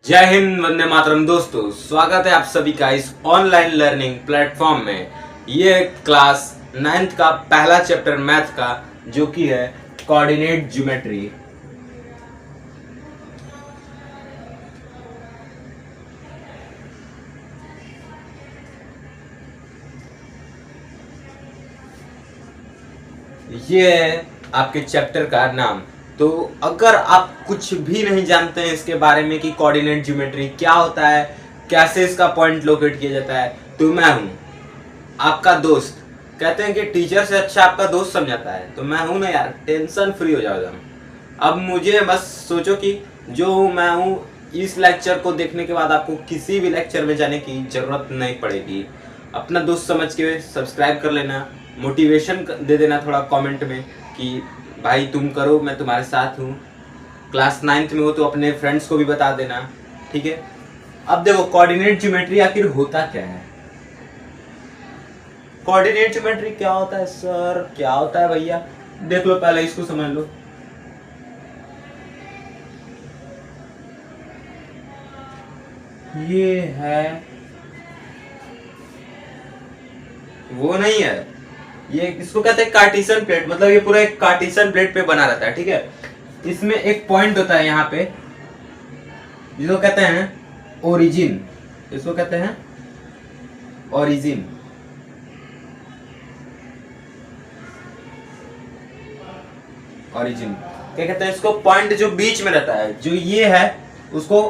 जय हिंद, वंदे मातरम। दोस्तों, स्वागत है आप सभी का इस ऑनलाइन लर्निंग प्लेटफॉर्म में। ये क्लास 9th का पहला चैप्टर मैथ का, जो कि है कोऑर्डिनेट ज्योमेट्री। ये है आपके चैप्टर का नाम। तो अगर आप कुछ भी नहीं जानते हैं इसके बारे में कि कोऑर्डिनेट ज्योमेट्री क्या होता है, कैसे इसका पॉइंट लोकेट किया जाता है, तो मैं हूं आपका दोस्त। कहते हैं कि टीचर से अच्छा आपका दोस्त समझाता है, तो मैं हूं ना यार। टेंशन फ्री हो जाओ एकदम। अब मुझे बस सोचो कि जो मैं हूं, इस लेक्चर को देखने के बाद आपको किसी भी लेक्चर में जाने की जरूरत नहीं पड़ेगी। अपना दोस्त समझ के सब्सक्राइब कर लेना, मोटिवेशन दे देना थोड़ा कमेंट में कि भाई तुम करो, मैं तुम्हारे साथ हूँ। क्लास 9th में हो तो अपने फ्रेंड्स को भी बता देना, ठीक है। अब देखो, कोऑर्डिनेट ज्योमेट्री आखिर होता क्या है। कोऑर्डिनेट ज्योमेट्री क्या होता है सर, क्या होता है भैया? देख लो, पहले इसको समझ लो। ये है, वो नहीं है, ये इसको कहते हैं कार्टेशियन प्लेट। मतलब ये पूरा एक कार्टेशियन प्लेट पे बना रहता है, ठीक है। इसमें एक पॉइंट होता है यहाँ पे, जिसको कहते हैं ओरिजिन। इसको कहते हैं ओरिजिन। ओरिजिन क्या कहते हैं इसको? पॉइंट जो बीच में रहता है, जो ये है, उसको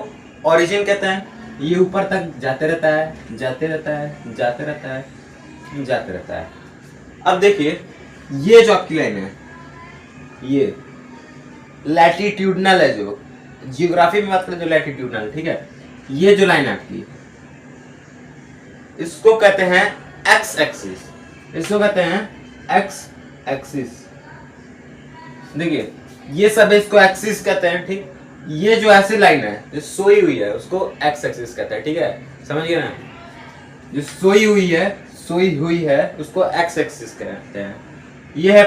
ओरिजिन कहते हैं। ये ऊपर तक जाते रहता है, जाते रहता है, जाते रहता है, जाते रहता है। अब देखिए, ये जो आपकी लाइन है, ये लैटिट्यूडनल है। जो जियोग्राफी में बात करें तो लैटिट्यूडनल, ठीक है। ये जो लाइन है आपकी, इसको कहते हैं एक्स एक्सिस। इसको कहते हैं एक्स एक्सिस। देखिए, ये सब इसको एक्सिस कहते हैं, ठीक। ये जो ऐसी लाइन है जो सोई हुई है, उसको एक्स एक्सिस कहते हैं, ठीक है। समझ गए ना? जो सोई हुई है उसको एक्स एक्सिस कहते हैं। ये है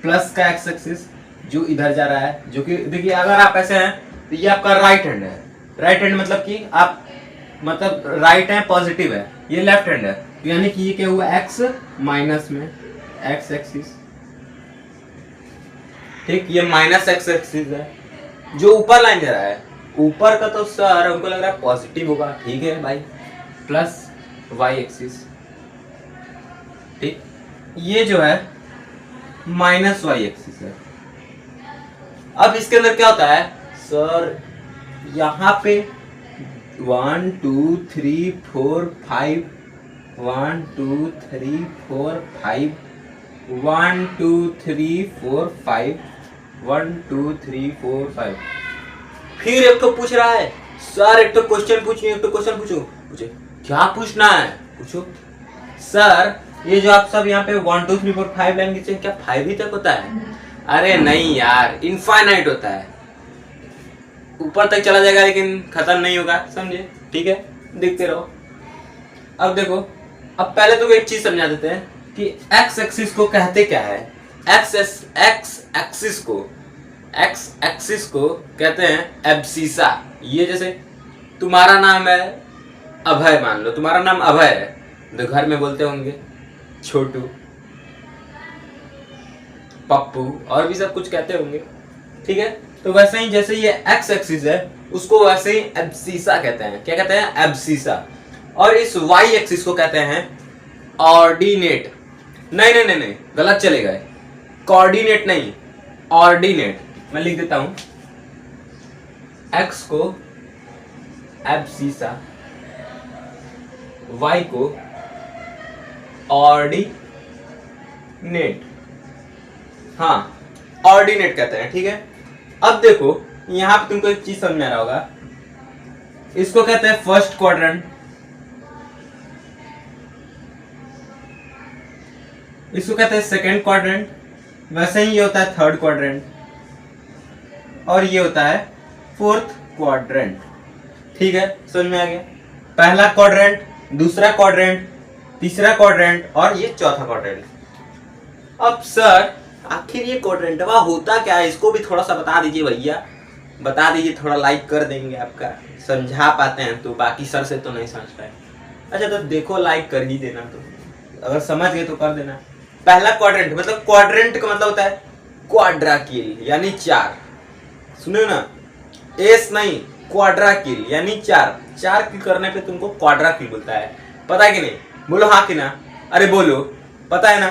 प्लस का एक्स एक्सिस, जो इधर जा रहा है, जो कि देखिए, अगर आप ऐसे हैं तो ये आपका राइट हैंड है। राइट हैंड मतलब कि आप, मतलब राइट है, पॉजिटिव है। ये लेफ्ट हैंड है, यानी कि ये क्या हुआ, एक्स माइनस में एक्स एक्सिस, ठीक। ये माइनस एक्स एक्सिस है। जो ऊपर लाइन जा रहा है, ऊपर का तो सर हमको लग रहा है पॉजिटिव होगा, ठीक है भाई, प्लस वाई एक्सिस, ठीक। ये जो है माइनस वाई एक्सिस है। अब इसके अंदर क्या होता है सर, यहाँ पे 1 2 3 4 5, 1 2 3 4 5, 1 2 3 4 5, 1 2 3 4 5। फिर एक तो पूछ रहा है सर, एक तो क्वेश्चन पूछिए, एक तो क्वेश्चन पूछे। क्या पूछना है? पूछो सर। ये जो आप सब यहाँ पे 1 2 3 4 5 लाइन खींचे, क्या 5 ही तक होता है? अरे नहीं यार, इनफाइनाइट होता है। ऊपर तक चला जाएगा लेकिन खत्म नहीं होगा, समझे? ठीक है, देखते रहो। अब देखो, अब पहले तो एक चीज समझा देते हैं कि एक्स एक्सिस को कहते क्या है। एक्स एक्सिस को कहते हैं एब्सिसा। ये जैसे तुम्हारा नाम है अभय, मान लो तुम्हारा नाम अभय है, तो घर में बोलते होंगे छोटू, पप्पू, और भी सब कुछ कहते होंगे, ठीक है। तो वैसे ही जैसे ये एक्स एक्सिस है, उसको वैसे ही एब्सिसा कहते हैं। क्या कहते हैं? एब्सिसा। और इस वाई एक्सिस को कहते हैं ऑर्डिनेट। नहीं, गलत चले गए। कोऑर्डिनेट नहीं, ऑर्डिनेट। मैं लिख देता हूं, एक्स को एब्सिसा, वाई को ऑर्डिनेट। हाँ, ऑर्डिनेट कहते हैं, ठीक है। अब देखो, यहां पे तुमको एक चीज समझ में आ रहा होगा, इसको कहते हैं फर्स्ट क्वाड्रेंट, इसको कहते हैं सेकंड क्वाड्रेंट। वैसे ही ये होता है थर्ड क्वाड्रेंट, और ये होता है फोर्थ क्वाड्रेंट, ठीक है। समझ में आ गया? पहला क्वाड्रेंट, दूसरा क्वाड्रेंट, तीसरा क्वाड्रेंट, और ये चौथा क्वाड्रेंट। अब सर, आखिर ये क्वाड्रेंटवा होता क्या है, इसको भी थोड़ा सा बता दीजिए भैया। बता दीजिए, थोड़ा लाइक कर देंगे, आपका समझा पाते हैं तो, बाकी सर से तो नहीं समझ पाए। अच्छा तो देखो लाइक कर ही देना, तो अगर समझ गए तो कर देना। पहला क्वाड्रेंट मतलब, क्वाड्रेंट का मतलब होता है क्वाड्राकिल यानी 4, सुनो ना, एस नहीं, क्वाड्राकिल यानी 4 किल करने पे तुमको क्वाड्राकिल बोलता है। पता है कि नहीं? बोलो हाँ कि ना, अरे बोलो, पता है ना,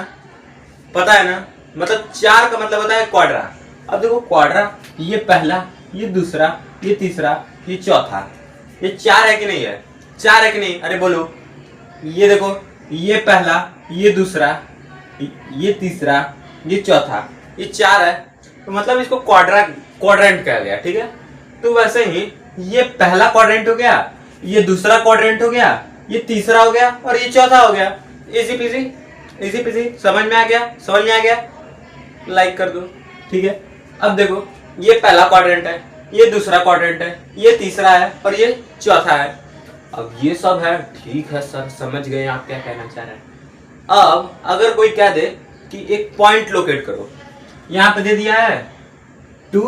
पता है ना, मतलब 4 का मतलब होता है क्वाड्रा। अब देखो क्वाड्रा, ये पहला, ये दूसरा, ये तीसरा, ये चौथा, ये 4 है कि नहीं है? 4 है कि नहीं? अरे बोलो, ये देखो, ये पहला, ये दूसरा, ये तीसरा, ये चौथा, ये 4 है, तो मतलब इसको क्वाड्रेंट कहा गया, ठीक है। तो वैसे ही ये पहला क्वाड्रेंट हो गया, ये दूसरा क्वाड्रेंट हो गया, ये तीसरा हो गया और ये चौथा हो गया। इजी पीजी, इजी पीजी, समझ में आ गया? समझ में आ गया? लाइक कर दो, ठीक है। अब देखो, ये पहला क्वाड्रेंट है, ये दूसरा क्वाड्रेंट है, ये तीसरा है और ये चौथा है। अब ये सब है, ठीक है सर, समझ गए आप क्या कहना चाह रहे हैं। अब अगर कोई कह दे कि एक पॉइंट लोकेट करो, यहाँ पे दे दिया है 2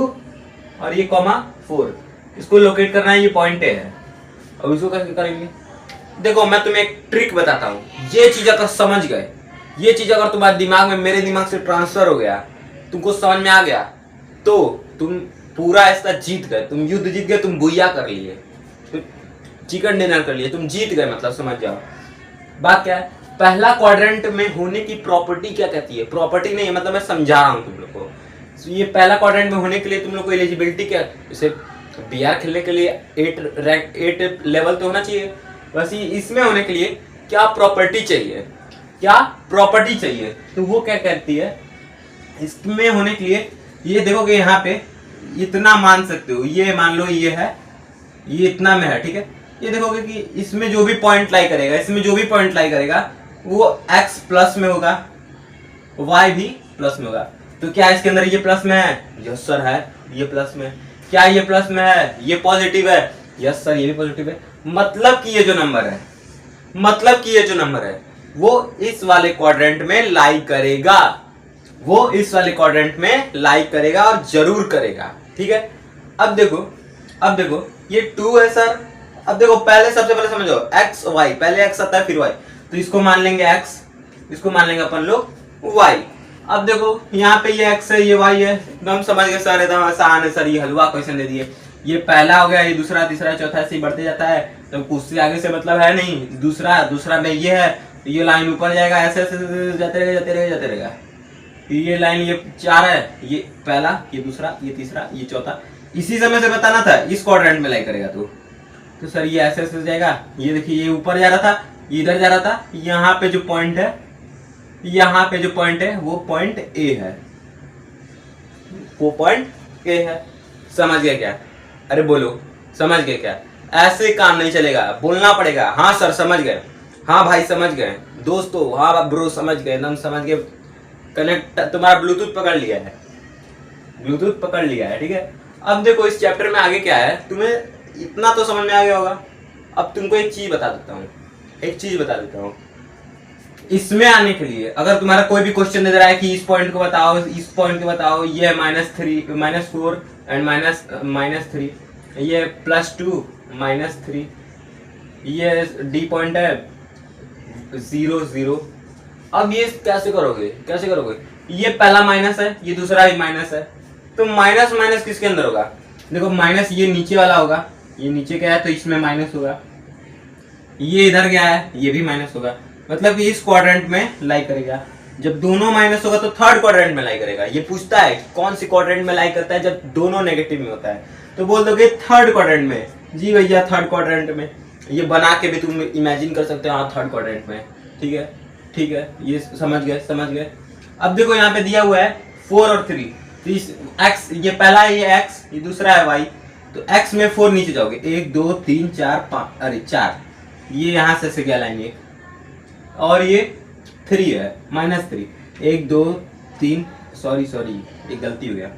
और ये कॉमा 4, इसको लोकेट करना है, ये पॉइंट ए है। अब इसको कैसे करेंगे? देखो मैं तुम्हें एक ट्रिक बताता हूँ, ये चीज अगर समझ गए, ये चीज अगर तुम्हारे दिमाग में मेरे दिमाग से ट्रांसफर हो गया, तुमको समझ में आ गया, तो तुम पूरा ऐसा जीत गए, तुम युद्ध जीत गए, तुम बुइया कर लिए, चिकन डिनर कर लिए, तुम जीत गए, मतलब समझ जाओ। बात क्या है, पहला क्वाड्रेंट में होने की प्रॉपर्टी क्या कहती है? प्रॉपर्टी नहीं है, मतलब मैं समझा रहा हूँ तुम लोग को। ये पहला क्वाड्रेंट में होने के लिए तुम लोग को एलिजिबिलिटी क्या, जैसे बीआर खेलने के लिए 8 लेवल तो होना चाहिए, बस इसमें होने के लिए क्या प्रॉपर्टी चाहिए? क्या प्रॉपर्टी चाहिए? तो वो क्या कहती है, इसमें होने के लिए ये देखोगे यहाँ पे इतना मान सकते हो, ये मान लो ये है, ये इतना में है, ठीक है। ये देखोगे कि इसमें जो भी पॉइंट लाई करेगा, इसमें जो भी पॉइंट लाई करेगा वो x प्लस में होगा, y भी प्लस में होगा। तो क्या इसके अंदर ये प्लस में है? यस सर है, ये प्लस में। क्या ये प्लस में है? ये पॉजिटिव है, यस सर ये भी पॉजिटिव है। मतलब कि ये जो नंबर है, मतलब कि ये जो नंबर है वो इस वाले क्वाड्रेंट में लाई करेगा, वो इस वाले क्वाड्रेंट में लाई करेगा और जरूर करेगा, ठीक है। अब देखो, अब देखो ये 2 है सर। अब देखो पहले, सबसे पहले समझो, x y, पहले x आता है फिर y, तो इसको मान लेंगे x, इसको मान लेंगे अपन लोग y। अब देखो यहाँ पे ये x है, ये y है, एकदम समझ गए सर, एकदम आसान है सर, ये हलवा क्वेश्चन दे दिए। ये पहला हो गया, ये दूसरा, तीसरा, चौथा, ऐसे ही बढ़ते जाता है, तो कुछ से आगे से मतलब है नहीं। दूसरा में ये है, ये लाइन ऊपर जाएगा, ऐसे ऐसे जाते रहेगा, जाते रहेगा, जाते रहेगा। ये लाइन, ये 4 है, ये पहला, ये दूसरा, ये तीसरा, ये चौथा। इसी समय से बताना था इस क्वाड्रेंट में लाई करेगा तो सर ये ऐसे ऐसे जाएगा। ये देखिए, ये ऊपर जा रहा था, ये इधर जा रहा था, यहाँ पे जो पॉइंट है, यहाँ पे जो पॉइंट है वो पॉइंट ए है, वो पॉइंट ए है। समझ गया क्या? अरे बोलो, समझ गए क्या? ऐसे काम नहीं चलेगा, बोलना पड़ेगा। हाँ सर समझ गए, हाँ भाई समझ गए, दोस्तों हाँ ब्रो समझ गए, एकदम समझ गए। कनेक्ट, तुम्हारा ब्लूटूथ पकड़ लिया है, ब्लूटूथ पकड़ लिया है, ठीक है। अब देखो इस चैप्टर में आगे क्या है, तुम्हें इतना तो समझ में आ गया होगा। अब तुमको एक चीज बता देता हूँ, एक चीज बता देता हूँ। इसमें आने के लिए अगर तुम्हारा कोई भी क्वेश्चन दे रहा है कि इस पॉइंट को बताओ, इस पॉइंट को बताओ, ये -4 एंड -3, ये +2 -3, ये डी पॉइंट है 0 0। अब ये कैसे करोगे, कैसे करोगे? ये पहला माइनस है, ये दूसरा भी माइनस है, तो माइनस माइनस किसके अंदर होगा? देखो माइनस ये नीचे वाला होगा, ये नीचे गया है तो इसमें माइनस होगा, ये इधर गया है ये भी माइनस होगा, मतलब कि इस क्वाड्रेंट में लाई करेगा। जब दोनों माइनस होगा तो थर्ड क्वाड्रेंट में लाई करेगा। ये पूछता है कौन सी क्वाड्रेंट में लाई करता है जब दोनों नेगेटिव में होता है, तो बोल दोगे थर्ड क्वाड्रेंट में। जी भैया थर्ड क्वाड्रेंट में, ये बना के भी तुम इमेजिन कर सकते हो, हाँ थर्ड क्वाड्रेंट में, ठीक है, ठीक है, ये समझ गए, समझ गए। अब देखो यहाँ पे दिया हुआ है 4 और 3, तो इस x, ये पहला है, ये x, ये दूसरा है y, तो x में 4 नीचे जाओगे, 1 2 3 4 5, अरे 4, ये यहाँ से गया लाइन एक, और ये 3 है -3, 1 2 3, सॉरी ये गलती हो गया,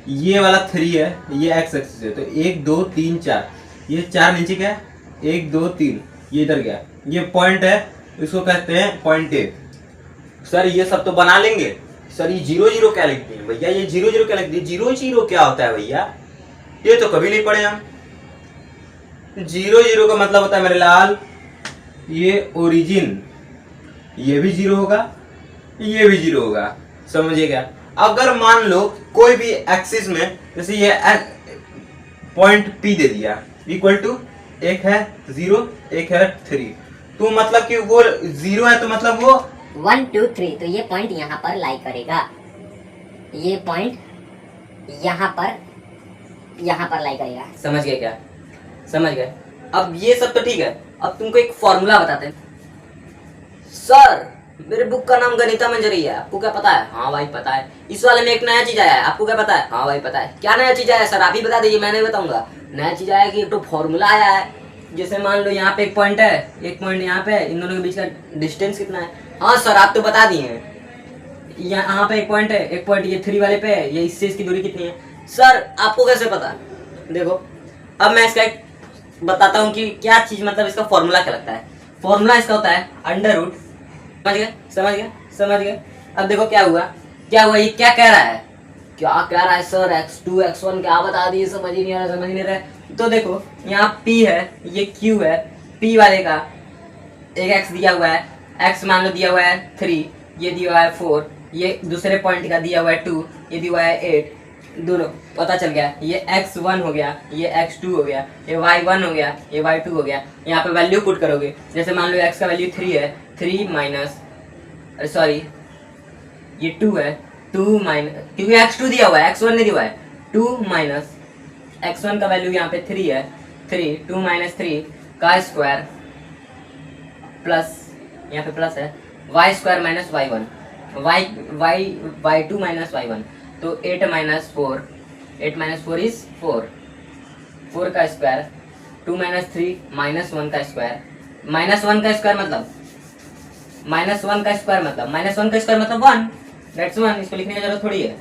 ये वाला 3 है, ये x एक्सिस है, तो 1 2 3 4, ये 4 नीचे गया, 1 2 3, ये इधर गया, ये पॉइंट है, इसको कहते हैं पॉइंट ए। सर ये सब तो बना लेंगे, सर ये 0 0 क्या लिख दिए भैया, ये 0 0 क्या लिख दिए? 0 0 क्या होता है भैया? ये तो कभी नहीं पढ़े हम। 0 0 का मतलब होता है मेरे लाल ये ओरिजिन, ये भी 0 होगा, ये भी 0 होगा, समझिए क्या। अगर मान लो कोई भी एक्सिस में जैसे ये पॉइंट P दे दिया इक्वल टू एक है 0 एक है 3, तो मतलब कि वो 0 है तो मतलब वो 1 2 3, तो ये पॉइंट यहाँ पर लाई करेगा, ये पॉइंट यहाँ पर लाई करेगा। समझ गए क्या? समझ गए? अब ये सब तो ठीक है, अब तुमको एक फॉर्मूला बताते हैं। सर मेरे बुक का नाम गणिता मंजरी है, आपको क्या पता है? हाँ भाई पता है। इस वाले में एक नया चीज आया है, आपको क्या पता है? हाँ भाई पता है। क्या नया चीज आया है सर, आप ही बता दीजिए, मैं नहीं बताऊंगा। नया चीज आया है कि एक तो फॉर्मूला आया है, जैसे मान लो यहाँ पे एक पॉइंट है, एक पॉइंट यहाँ पे, इन दोनों के बीच का डिस्टेंस कितना है? हाँ सर आप तो बता दिए हैं। यहाँ पे एक पॉइंट है, एक पॉइंट ये 3 वाले पे है, ये इससे इसकी दूरी कितनी है? सर आपको कैसे पता? देखो अब मैं इसका एक बताता हूँ कि क्या चीज, मतलब इसका फॉर्मूला क्या लगता है। फॉर्मूला इसका होता है अंडर रूट, समझ गए? समझ गए? समझ गए? अब देखो क्या हुआ, ये क्या कह रहा है, क्या कह रहा है सर? x2 x1 क्या बता दिए, समझ ही नहीं आ रहा, समझ नहीं रहा। तो देखो यहाँ P है, ये Q है, P वाले का एक x दिया हुआ है, x मान लो दिया हुआ है 3, ये दिया हुआ है 4, ये दूसरे पॉइंट का दिया हुआ है 2, ये दिया हुआ है 8, दोनों पता चल गया। ये x1 हो गया, ये x2 हो गया, ये y1 हो गया, ये y2 हो गया। यहाँ पे वैल्यू पुट करोगे, जैसे मान लो x का वैल्यू 3 है, 3 माइनस सॉरी ये 2 है, 2 माइनस, क्योंकि x2 दिया हुआ है, x1 नहीं दिया हुआ है, 2 माइनस x1 का वैल्यू यहाँ पे 3 है, 3 2 माइनस 3 का स्क्वायर प्लस यहाँ पे प्लस है y square minus y1, y2 minus y1, तो 8 माइनस 4, 8 माइनस 4 इज 4, 4 का स्क्वायर, 2 माइनस 3 माइनस 1 का स्क्वायर, माइनस 1 का स्क्वायर मतलब माइनस 1 का स्क्वायर मतलब माइनस 1 का स्क्वायर मतलब 1, दैट्स 1, इसको लिखने की जरूरत थोड़ी है,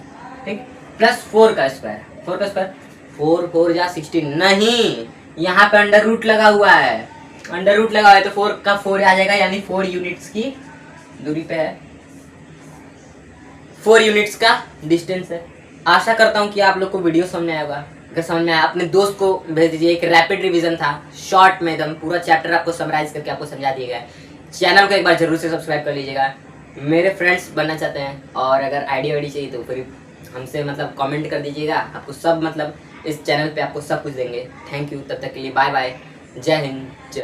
ठीक। प्लस 4 का स्क्वायर, 4 का स्क्वायर 4 4 जा 16, नहीं यहाँ पे अंडर रूट लगा हुआ है, अंडर रूट लगा हुआ है तो 4 का 4 आ जाएगा, यानी 4 यूनिट्स की दूरी पे है, 4 यूनिट्स का डिस्टेंस है। आशा करता हूँ कि आप लोग को वीडियो समझ में आया होगा। अगर समझ में आया अपने दोस्त को भेज दीजिए, एक रैपिड रिवीजन था, शॉर्ट में एकदम पूरा चैप्टर आपको समराइज करके आपको समझा दिया गया है। चैनल को एक बार जरूर से सब्सक्राइब कर लीजिएगा, मेरे फ्रेंड्स बनना चाहते हैं, और अगर आइडिया वाइडिया चाहिए तो फिर हमसे मतलब कमेंट कर दीजिएगा, आपको सब मतलब इस चैनल पे आपको सब कुछ देंगे। थैंक यू, तब तक के लिए बाय बाय, जय हिंद, जय।